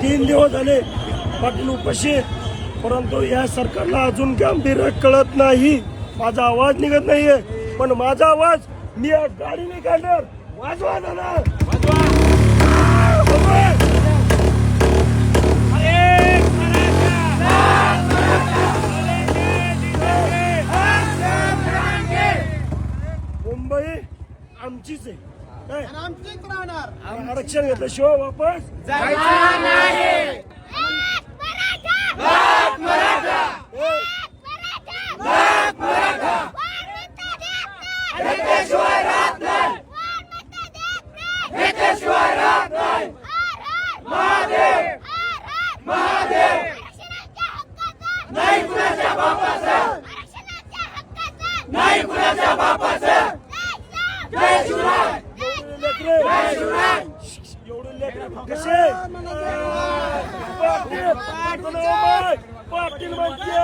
3 दिवस झाले पाटील उपाशी, परंतु या सरकारला अजून गांभीर्य कळत नाही. माझा आवाज निघत नाहीये, पण माझा आवाज मी या गाडीने काढणार. वाजवा दादा, मुंबई आमचीच आहे. आरक्षण घेतल्याशिवाय वापस जायचं नाही. घेतल्याशिवाय राहत नाही. घेतल्याशिवाय राहत नाही. महादेव महादेव नाही कुणाच्या बापाचं, नाही कुणाच्या बापाचं. जय शिवराय, जय शिवराय. एवढे लेकर कसे पाटील म्हणते